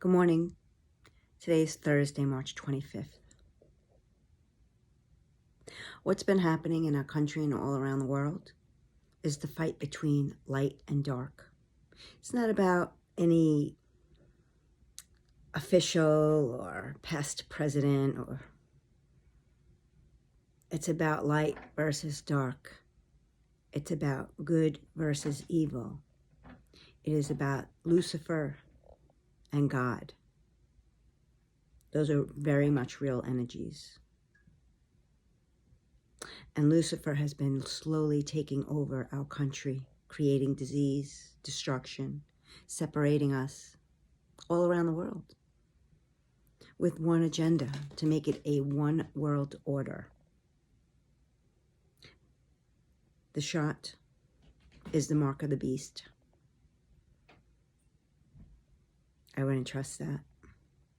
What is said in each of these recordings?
Good morning. Today is Thursday, March 25th. What's been happening in our country and all around the world is the fight between light and dark. It's not about any official or past president, it's about light versus dark. It's about good versus evil. It is about Lucifer and God. Those are very much real energies. And Lucifer has been slowly taking over our country, creating disease, destruction, separating us all around the world with one agenda, to make it a one world order. The shot is the mark of the beast. I wouldn't trust that.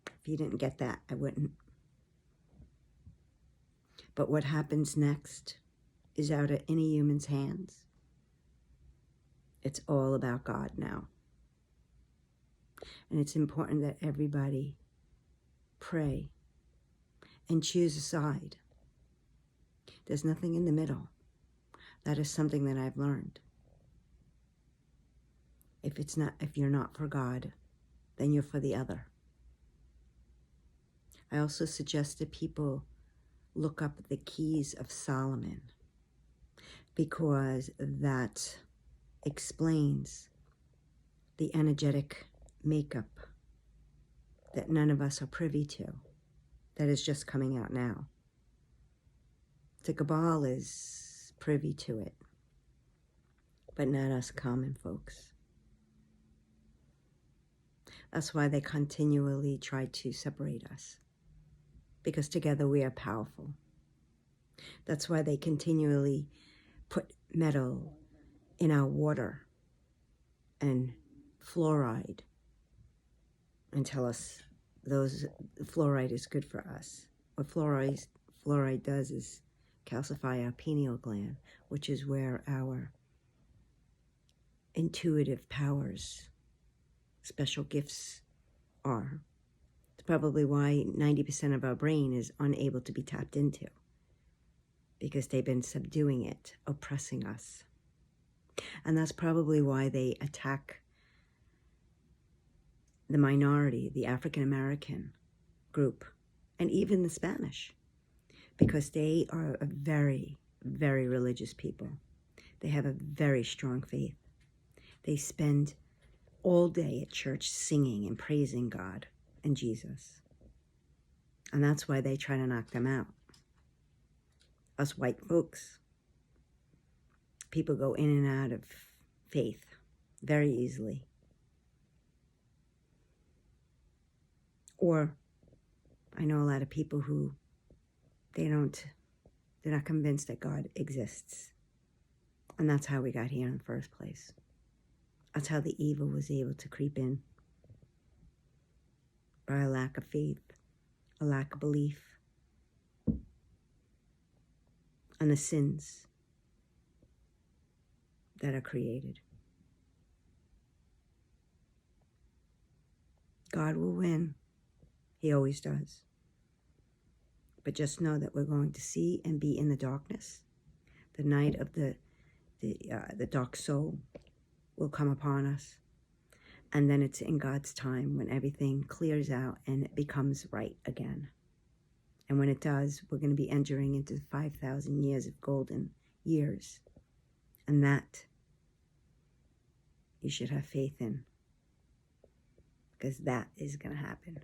If you didn't get that, I wouldn't. But what happens next is out of any human's hands. It's all about God now. And it's important that everybody pray and choose a side. There's nothing in the middle. That is something that I've learned. If you're not for God, then you're for the other. I also suggest that people look up the Keys of Solomon, because that explains the energetic makeup that none of us are privy to, that is just coming out now. The Cabal is privy to it, but not us common folks. That's why they continually try to separate us, because together we are powerful. That's why they continually put metal in our water and fluoride and tell us fluoride is good for us. What fluoride does is calcify our pineal gland, which is where our intuitive powers, special gifts are. It's probably why 90% of our brain is unable to be tapped into, because they've been subduing it, oppressing us. And that's probably why they attack the minority, the African American group, and even the Spanish, because they are a very, very religious people. They have a very strong faith. They spend all day at church singing and praising God and Jesus. And that's why they try to knock them out. Us white folks, people go in and out of faith very easily. Or I know a lot of people who they're not convinced that God exists. And that's how we got here in the first place. That's how the evil was able to creep in. By a lack of faith, a lack of belief, and the sins that are created. God will win. He always does. But just know that we're going to see and be in the darkness. The night of the dark soul will come upon us. And then it's in God's time when everything clears out and it becomes right again. And when it does, we're going to be entering into 5,000 years of golden years. And that you should have faith in, because that is going to happen.